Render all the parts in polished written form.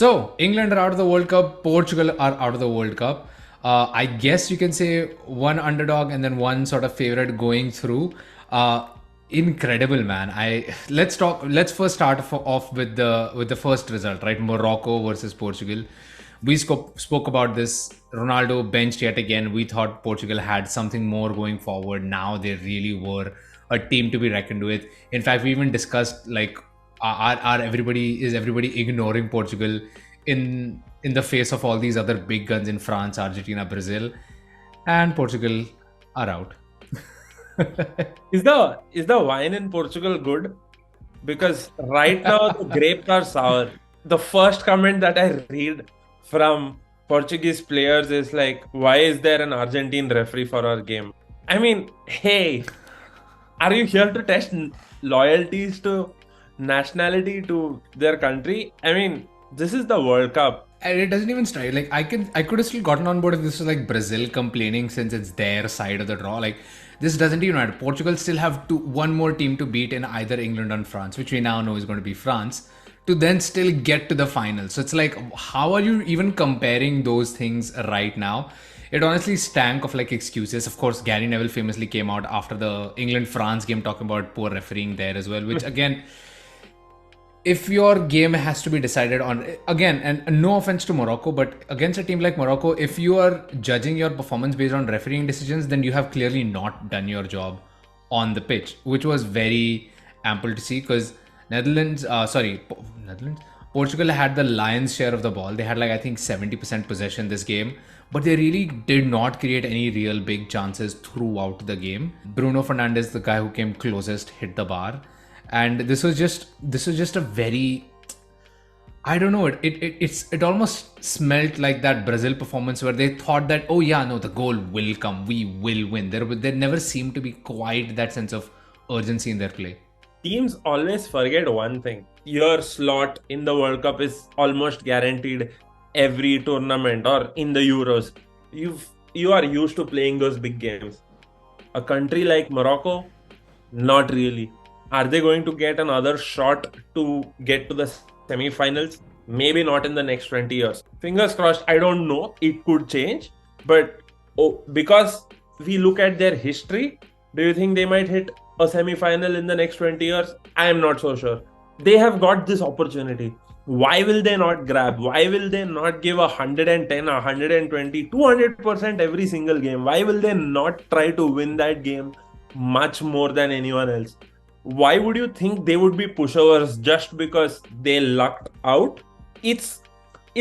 So, England are out of the World Cup, Portugal are out of the World Cup. I guess you can say one underdog and then one sort of favorite going through. Incredible, man. Let's first start off with the first result, right? Morocco versus Portugal. We spoke about this. Ronaldo benched yet again. We thought Portugal had something more going forward. Now they really were a team to be reckoned with. In fact, we even discussed like are everybody ignoring Portugal in the face of all these other big guns in France, Argentina, Brazil, and Portugal are out. Is the wine in Portugal good? Because right now the grapes are sour. The first comment that I read from Portuguese players is like, "Why is there an Argentine referee for our game?" I mean, hey, are you here to test loyalties to nationality to their country? I mean, this is the World Cup. And it doesn't even strike. Like I could have still gotten on board if this was like Brazil complaining since it's their side of the draw. Like this doesn't even matter. Portugal still have one more team to beat in either England or France, which we now know is going to be France, to then still get to the final. So it's like, how are you even comparing those things right now? It honestly stank of like excuses. Of course, Gary Neville famously came out after the England France game talking about poor refereeing there as well, which again, if your game has to be decided on, again, and no offense to Morocco, but against a team like Morocco, if you are judging your performance based on refereeing decisions, then you have clearly not done your job on the pitch, which was very ample to see because Portugal had the lion's share of the ball. They had like I think 70% possession this game, but they really did not create any real big chances throughout the game. Bruno Fernandes, the guy who came closest, hit the bar, and this was just a very, I don't know, it almost smelt like that Brazil performance where they thought that, oh yeah, no, the goal will come, we will win. There never seemed to be quite that sense of urgency in their play. Teams always forget one thing. Your slot in the World Cup is almost guaranteed every tournament or in the Euros. You are used to playing those big games. A country like Morocco, not really. Are they going to get another shot to get to the semi-finals? Maybe not in the next 20 years. Fingers crossed, I don't know. It could change. But because we look at their history, do you think they might hit a semi-final in the next 20 years? I am not so sure. They have got this opportunity. Why will they not grab? Why will they not give 110, 120, 200% every single game? Why will they not try to win that game much more than anyone else? Why would you think they would be pushovers just because they lucked out? It's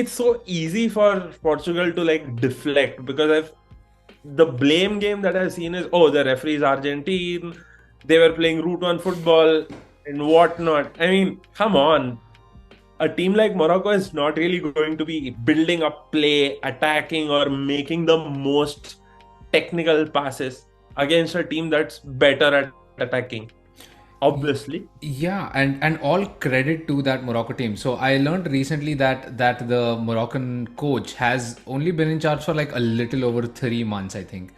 so easy for Portugal to like deflect because the blame game that I've seen is, oh, the referee is Argentine, they were playing Route 1 football and whatnot. I mean, come on. A team like Morocco is not really going to be building up play, attacking, or making the most technical passes against a team that's better at attacking. Obviously. Yeah, and all credit to that Morocco team. So I learned recently that the Moroccan coach has only been in charge for like a little over 3 months, I think,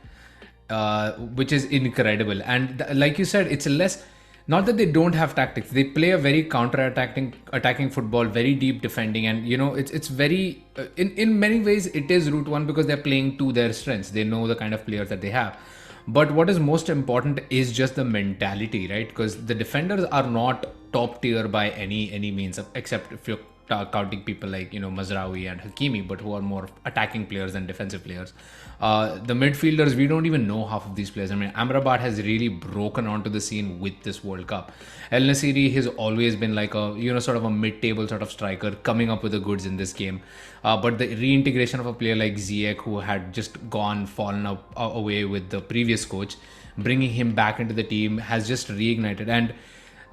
which is incredible. And like you said, it's less, not that they don't have tactics. They play a very attacking football, very deep defending, and you know it's very in many ways it is Route 1 because they're playing to their strengths. They know the kind of players that they have. But what is most important is just the mentality, right? Because the defenders are not top tier by any means, except if you're counting people like Mazraoui and Hakimi, but who are more attacking players than defensive players. The midfielders, we don't even know half of these players. I mean, Amrabat has really broken onto the scene with this World Cup. El Nasiri has always been like a sort of a mid-table sort of striker coming up with the goods in this game. But the reintegration of a player like Ziyech, who had just fallen away with the previous coach, bringing him back into the team has just reignited. And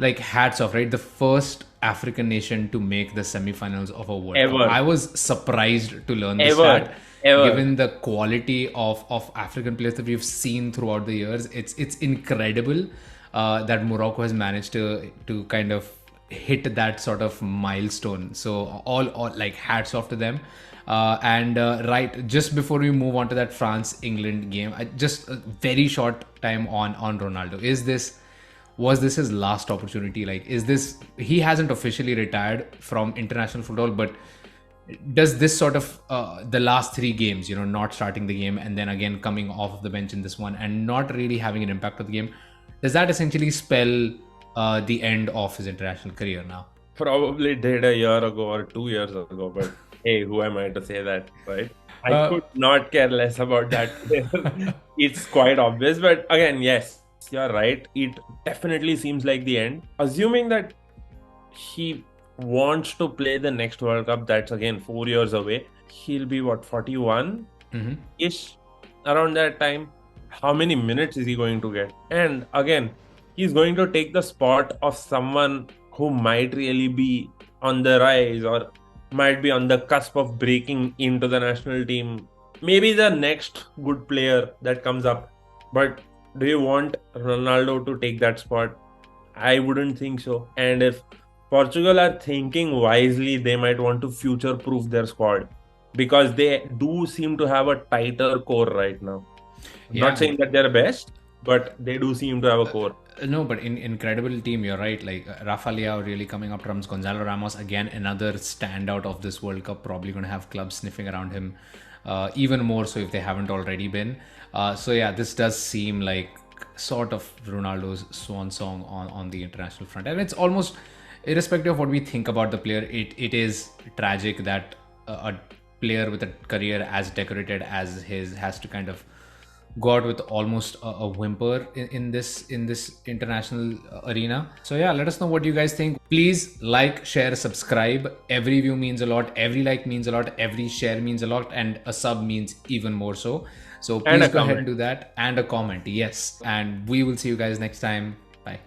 like hats off, right? The first African nation to make the semifinals of a World Cup. I was surprised to learn this stat. Given the quality of African players that we've seen throughout the years, it's incredible that Morocco has managed to kind of hit that sort of milestone. So all like hats off to them. Right, just before we move on to that France-England game, just a very short time on Ronaldo. Was this his last opportunity? Like, he hasn't officially retired from international football, but does this sort of the last three games, not starting the game and then again coming off of the bench in this one and not really having an impact on the game, does that essentially spell the end of his international career now? Probably did a year ago or 2 years ago, but hey, who am I to say that, right? I could not care less about that. It's quite obvious, but again, yes, you're right. It definitely seems like the end. Assuming that he wants to play the next World Cup, that's again 4 years away. He'll be what, 41 ish around that time. How many minutes is he going to get? And again, he's going to take the spot of someone who might really be on the rise or might be on the cusp of breaking into the national team. Maybe the next good player that comes up. But do you want Ronaldo to take that spot? I wouldn't think so. And if Portugal are thinking wisely, they might want to future proof their squad because they do seem to have a tighter core right now. Yeah. Not saying that they're best, but they do seem to have a core. No, but incredible team, you're right. Like Rafa Leao really coming up trumps. Gonzalo Ramos, again, another standout of this World Cup, probably going to have clubs sniffing around him even more so if they haven't already been. So yeah, this does seem like sort of Ronaldo's swan song on the international front. And it's almost, irrespective of what we think about the player, it is tragic that a player with a career as decorated as his has to kind of go out with almost a whimper in this international arena. So yeah, let us know what you guys think. Please like, share, subscribe. Every view means a lot, every like means a lot, every share means a lot, and a sub means even more so. So please go ahead and do that, and a comment. Yes, and we will see you guys next time. Bye.